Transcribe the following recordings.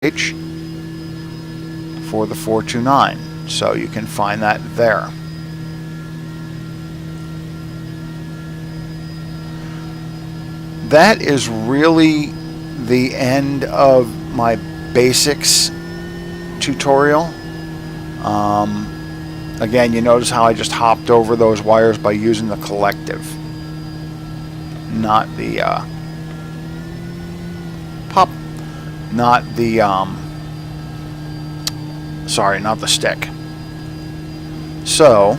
page for the 429, so you can find that there. That is really the end of my basics tutorial. Again, you notice how I just hopped over those wires by using the collective, not the not the stick. So,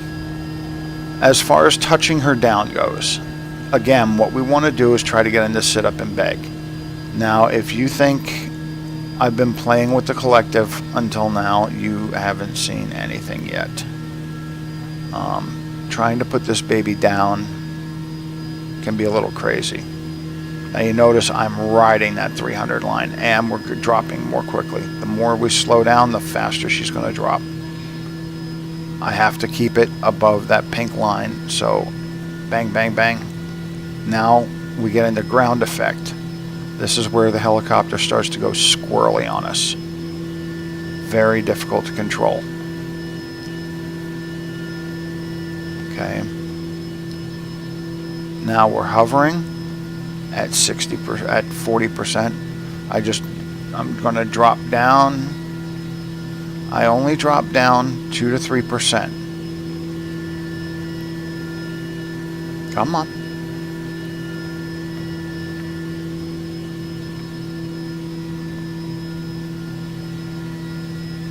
as far as touching her down goes, again, what we want to do is try to get into sit up and beg. Now, if you think I've been playing with the collective until now, you haven't seen anything yet. Trying to put this baby down can be a little crazy. Now you notice I'm riding that 300 line and we're dropping more quickly. The more we slow down, the faster she's going to drop. I have to keep it above that pink line, so bang, bang, bang. Now we get into ground effect. This is where the helicopter starts to go squirrely on us. Very difficult to control. Okay. Now we're hovering at 60%, at 40%. I'm going to drop down. I only drop down 2 to 3%. Come on.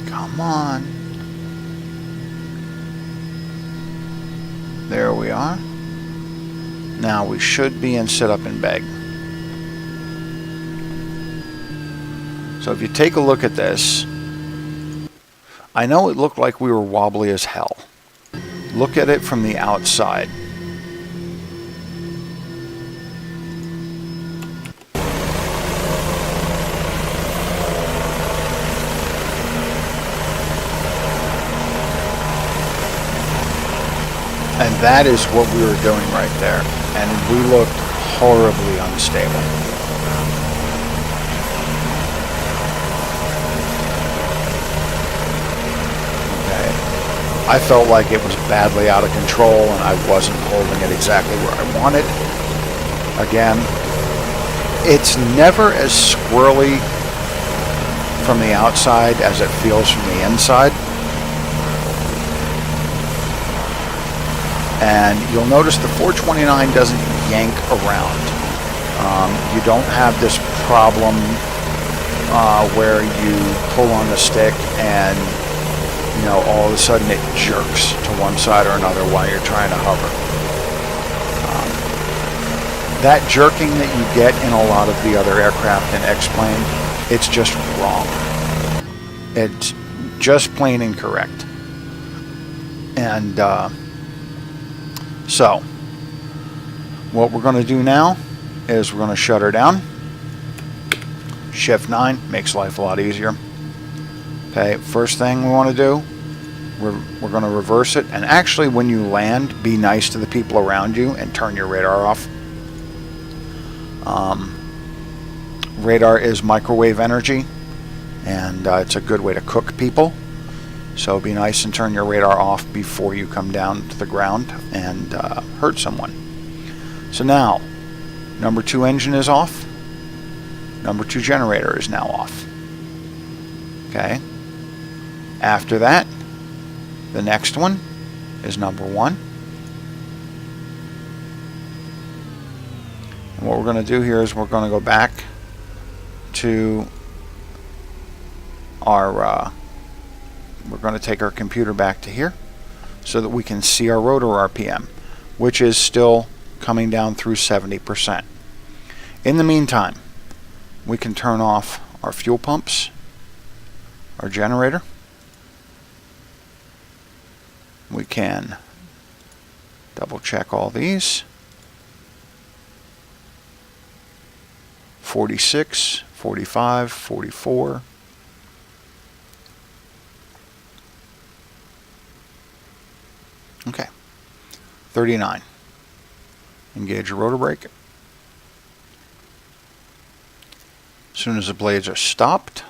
Come on. There we are. Now we should be in sit up and beg. So if you take a look at this, I know it looked like we were wobbly as hell. Look at it from the outside. And that is what we were doing right there. And we looked horribly unstable. Okay. I felt like it was badly out of control and I wasn't holding it exactly where I wanted. Again, it's never as squirrely from the outside as it feels from the inside. And you'll notice the 429 doesn't yank around. You don't have this problem where you pull on the stick and all of a sudden it jerks to one side or another while you're trying to hover. That jerking that you get in a lot of the other aircraft and X-Plane, it's just wrong. It's just plain incorrect. And so, what we're going to do now is we're going to shut her down. Shift 9 makes life a lot easier. Okay, first thing we want to do, we're going to reverse it. And actually, when you land, be nice to the people around you and turn your radar off. Radar is microwave energy, and it's a good way to cook people. So be nice and turn your radar off before you come down to the ground and hurt someone. So now, number 2 engine is off. Number 2 generator is now off. Okay. After that, the next one is number 1. And what we're going to do here is we're going to go back to our... we're going to take our computer back to here so that we can see our rotor RPM, which is still coming down through 70%. In the meantime, we can turn off our fuel pumps, our generator. We can double check all these. 46, 45, 44. Okay, 39. Engage your rotor brake. As soon as the blades are stopped,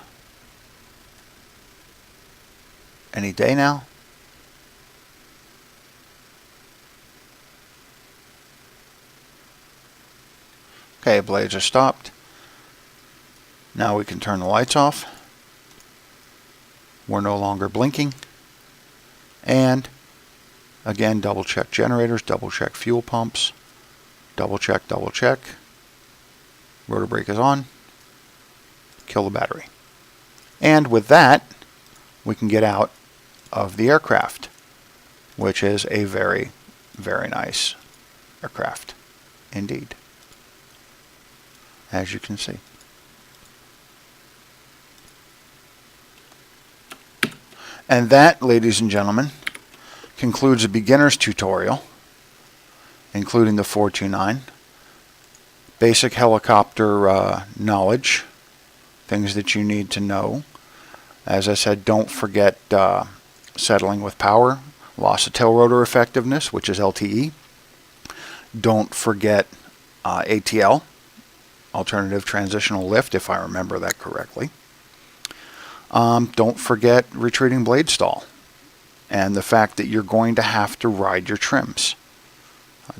any day now. Okay, blades are stopped. Now we can turn the lights off. We're no longer blinking. And again, double check generators, double check fuel pumps, double check, double check. Rotor brake is on. Kill the battery. And with that, we can get out of the aircraft, which is a very, very nice aircraft indeed, as you can see. And that, ladies and gentlemen, concludes a beginner's tutorial, including the 429. Basic helicopter knowledge, things that you need to know. As I said, don't forget settling with power, loss of tail rotor effectiveness, which is LTE. Don't forget ATL, alternative transitional lift, if I remember that correctly. Don't forget retreating blade stall and the fact that you're going to have to ride your trims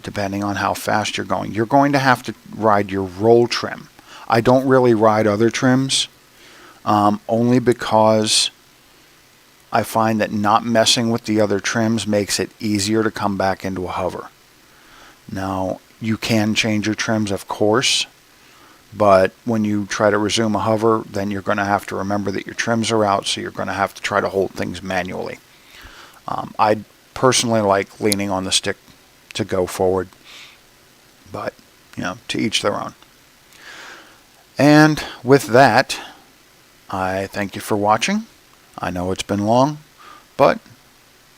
depending on how fast you're going. You're going to have to ride your roll trim. I don't really ride other trims only because I find that not messing with the other trims makes it easier to come back into a hover. Now, you can change your trims, of course, but when you try to resume a hover, then you're going to have to remember that your trims are out, so you're going to have to try to hold things manually. I personally like leaning on the stick to go forward, but, you know, to each their own. And with that, I thank you for watching. I know it's been long, but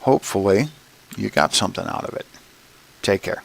hopefully you got something out of it. Take care.